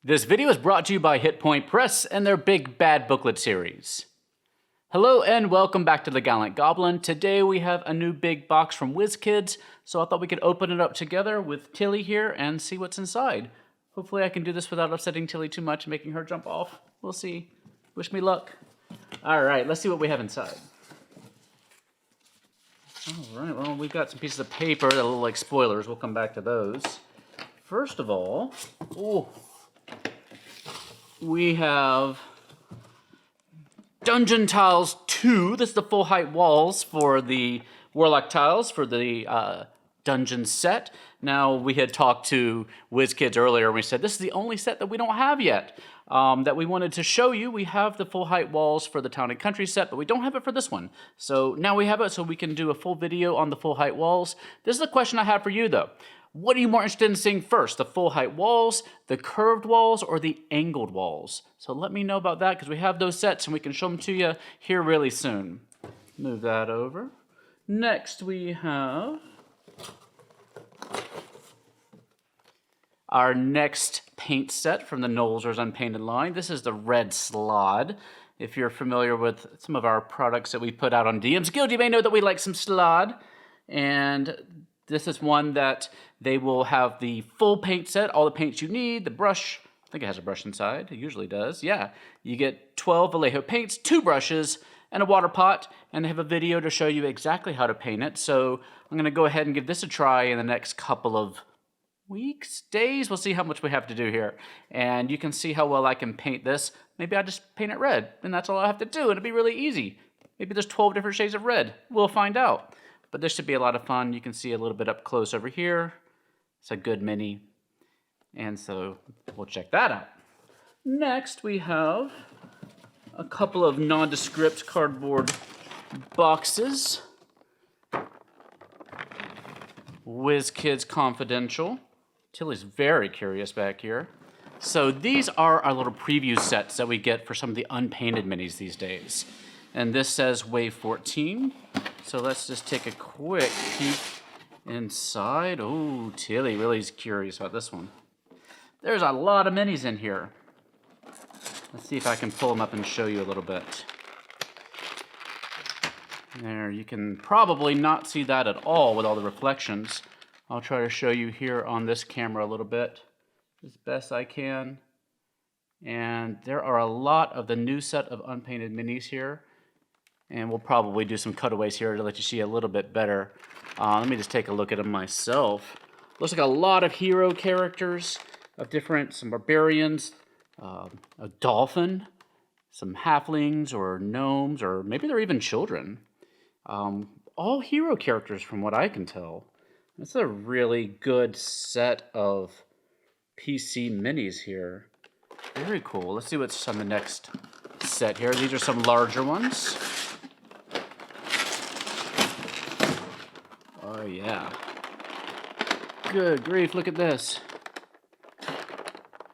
This video is brought to you by Hit Point Press and their Big Bad Booklet series. Hello and welcome back to the Gallant Goblin. Today we have a new big box from WizKids, so I thought we could open it up together with Tilly here and see what's inside. Hopefully I can do this without upsetting Tilly too much and making her jump off. We'll see. Wish me luck. Alright, let's see what we have inside. Alright, well we've got some pieces of paper that look like spoilers. We'll come back to those. First of all, we have Dungeon Tiles 2. This is the full height walls for the WarLock Tiles for the dungeon set. Now, we had talked to WizKids earlier and we said this is the only set that we don't have yet that we wanted to show you. We have the full height walls for the Town and Country set, but we don't have it for this one. So now we have it so we can do a full video on the full height walls. This is a question I have for you though. What are you more interested in seeing first? The full height walls, the curved walls, or the angled walls? So let me know about that because we have those sets and we can show them to you here really soon. Move that over. Next we have our next paint set from the Nolzur's Unpainted line. This is the red Slaad. If you're familiar with some of our products that we put out on DM's Guild, you may know that we like some Slaad. And this is one that they will have the full paint set, all the paints you need, the brush. I think it has a brush inside. It usually does. Yeah. You get 12 Vallejo paints, 2 brushes, and a water pot. And they have a video to show you exactly how to paint it. So I'm going to go ahead and give this a try in the next couple of weeks, days. We'll see how much we have to do here. And you can see how well I can paint this. Maybe I just paint it red. And that's all I have to do. It'll be really easy. Maybe there's 12 different shades of red. We'll find out. But this should be a lot of fun. You can see a little bit up close over here. It's a good mini. And so we'll check that out. Next, we have a couple of nondescript cardboard boxes. WizKids Confidential. Tilly's very curious back here. So these are our little preview sets that we get for some of the unpainted minis these days. And this says Wave 14. So let's just take a quick peek inside. Oh, Tilly really is curious about this one. There's a lot of minis in here. Let's see if I can pull them up and show you a little bit. There, you can probably not see that at all with all the reflections. I'll try to show you here on this camera a little bit as best I can. And there are a lot of the new set of unpainted minis here. And we'll probably do some cutaways here to let you see a little bit better. Let me just take a look at them myself. Looks like a lot of hero characters of different, some barbarians, a dolphin, some halflings or gnomes, or maybe they're even children. All hero characters from what I can tell. It's a really good set of PC minis here. Very cool. Let's see what's on the next set here. These are some larger ones. Oh yeah. Good grief, look at this.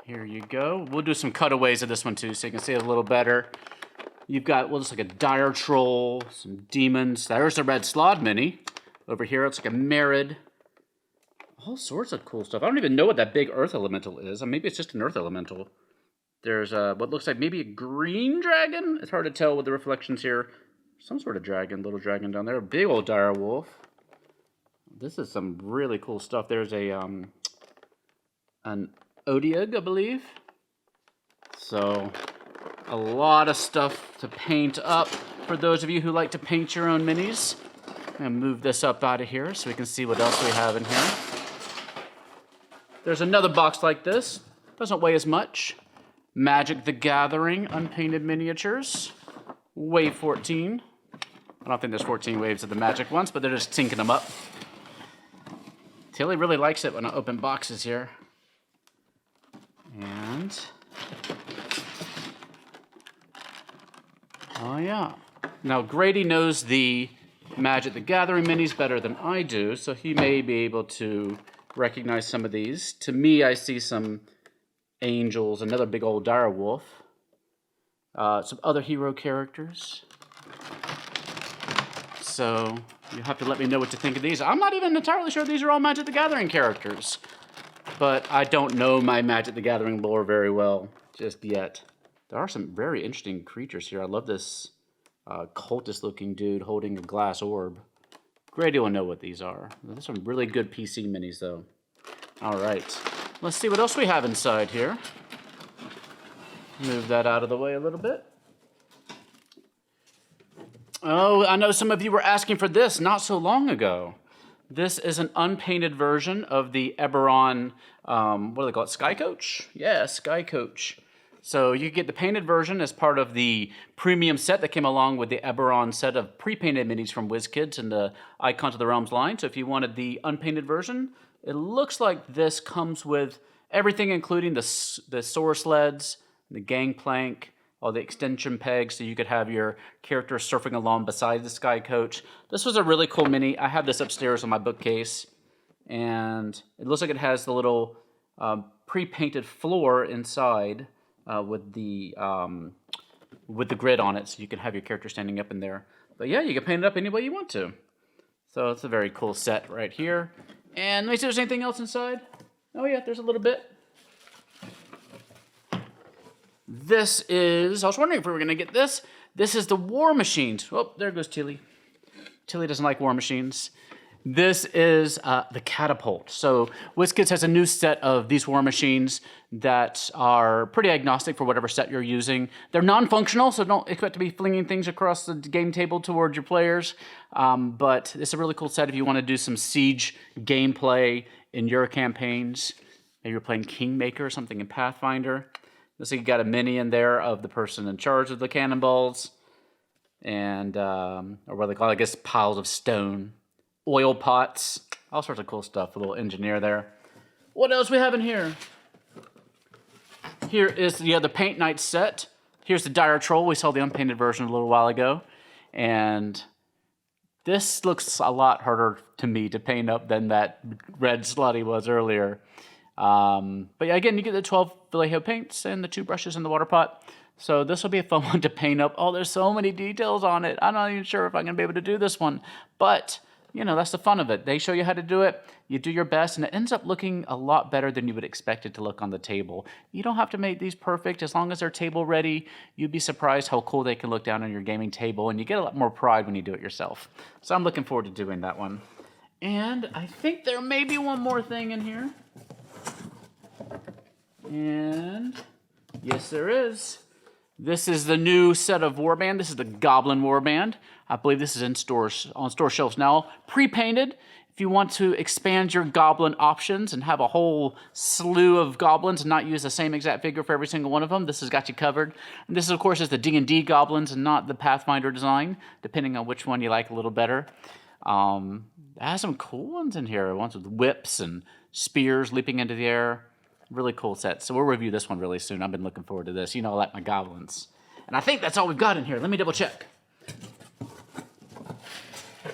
Here you go. We'll do some cutaways of this one too so you can see it a little better. You've got, well, it's like a dire troll, some demons. There's the red Slaad mini. Over here, it's like a Merid. All sorts of cool stuff. I don't even know what that big earth elemental is. Maybe it's just an earth elemental. There's what looks like maybe a green dragon. It's hard to tell with the reflections here. Some sort of dragon, little dragon down there. A big old dire wolf. This is some really cool stuff. There's a an Odiug, I believe. So a lot of stuff to paint up for those of you who like to paint your own minis. I'm going to move this up out of here so we can see what else we have in here. There's another box like this. Doesn't weigh as much. Magic the Gathering unpainted miniatures. Wave 14. I don't think there's 14 waves of the magic ones, but they're just tinking them up. Tilly really likes it when I open boxes here. And oh yeah. Now Grady knows the Magic the Gathering minis better than I do, so he may be able to recognize some of these. To me, I see some angels, another big old dire wolf, some other hero characters. So you'll have to let me know what you think of these. I'm not even entirely sure these are all Magic the Gathering characters. but I don't know my Magic the Gathering lore very well just yet. There are some very interesting creatures here. I love this cultist-looking dude holding a glass orb. Grady will know what these are. There's some really good PC minis, though. All right. Let's see what else we have inside here. Move that out of the way a little bit. Oh, I know some of you were asking for this not so long ago. This is an unpainted version of the Eberron, what do they call it, Skycoach? Yeah, Skycoach. So you get the painted version as part of the premium set that came along with the Eberron set of pre-painted minis from WizKids and the Icons of the Realms line. So if you wanted the unpainted version, it looks like this comes with everything, including the sword sleds, the gangplank, all the extension pegs, so you could have your character surfing along beside the Skycoach. This was a really cool mini. I have this upstairs on my bookcase, and it looks like it has the little pre-painted floor inside with the grid on it, so you can have your character standing up in there. But yeah, you can paint it up any way you want to. So it's a very cool set right here. And let me see if there's anything else inside. Oh yeah, there's a little bit. This is, I was wondering if we were going to get this. This is the War Machines. Oh, there goes Tilly. Tilly doesn't like War Machines. This is the Catapult. So WizKids has a new set of these War Machines that are pretty agnostic for whatever set you're using. They're non-functional, so don't expect to be flinging things across the game table towards your players. But it's a really cool set if you want to do some siege gameplay in your campaigns. Maybe you're playing Kingmaker or something in Pathfinder. So you got a mini in there of the person in charge of the cannonballs, and or what they call it, I guess, piles of stone, oil pots, all sorts of cool stuff. A little engineer there. What else we have in here? Here is the other Paint Night set. Here's the Dire Troll. We saw the unpainted version a little while ago, and this looks a lot harder to me to paint up than that red slutty was earlier. But yeah, again, you get the 12 Vallejo paints and the 2 brushes in the water pot. So this will be a fun one to paint up. Oh, there's so many details on it. I'm not even sure if I'm going to be able to do this one. But, you know, that's the fun of it. They show you how to do it. You do your best, and it ends up looking a lot better than you would expect it to look on the table. You don't have to make these perfect. As long as they're table ready, you'd be surprised how cool they can look down on your gaming table, and you get a lot more pride when you do it yourself. So I'm looking forward to doing that one. And I think there may be one more thing in here. And yes, there is. This is the new set of Warband. This is the Goblin Warband. I believe this is in stores, on store shelves now. Pre-painted. If you want to expand your Goblin options and have a whole slew of Goblins and not use the same exact figure for every single one of them, this has got you covered. And this, of course, is the D&D Goblins and not the Pathfinder design, depending on which one you like a little better. It has some cool ones in here. Ones with whips and spears leaping into the air. Really cool set. So we'll review this one really soon. I've been looking forward to this. You know I like my goblins. And I think that's all we've got in here. Let me double check.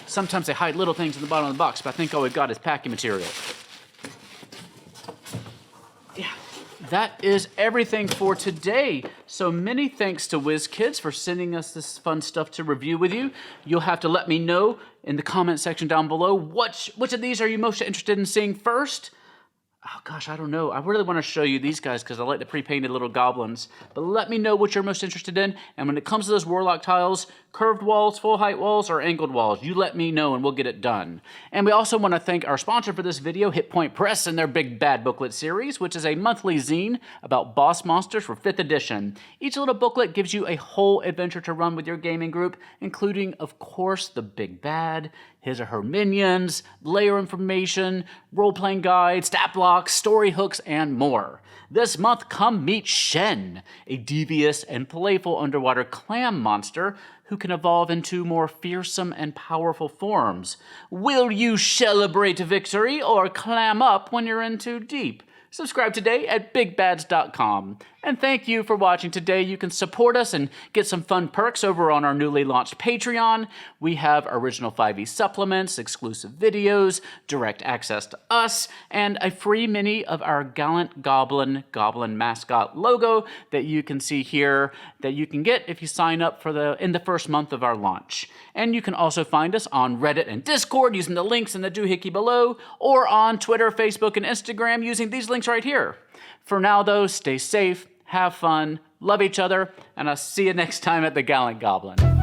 Sometimes they hide little things in the bottom of the box, but I think all we've got is packing material. Yeah, that is everything for today. So many thanks to WizKids for sending us this fun stuff to review with you. You'll have to let me know in the comment section down below which of these are you most interested in seeing first. Oh gosh, I don't know. I really want to show you these guys because I like the pre-painted little goblins. But let me know what you're most interested in. And when it comes to those WarLock tiles, curved walls, full height walls, or angled walls, you let me know and we'll get it done. And we also want to thank our sponsor for this video, Hit Point Press, and their Big Bad Booklet series, which is a monthly zine about boss monsters for 5th edition. Each little booklet gives you a whole adventure to run with your gaming group, including, of course, the Big Bad, his or her minions, layer information, role-playing guides, stat blocks, story hooks, and more. This month, come meet Shen, a devious and playful underwater clam monster who can evolve into more fearsome and powerful forms. Will you shellebrate victory or clam up when you're in too deep? Subscribe today at bigbads.com. And thank you for watching today. You can support us and get some fun perks over on our newly launched Patreon. We have original 5e supplements, exclusive videos, direct access to us, and a free mini of our gallant Goblin mascot logo that you can see here that you can get if you sign up for in the first month of our launch. And you can also find us on Reddit and Discord using the links in the doohickey below, or on Twitter, Facebook, and Instagram using these links right here. For now, though, stay safe, have fun, love each other, and I'll see you next time at the Gallant Goblin.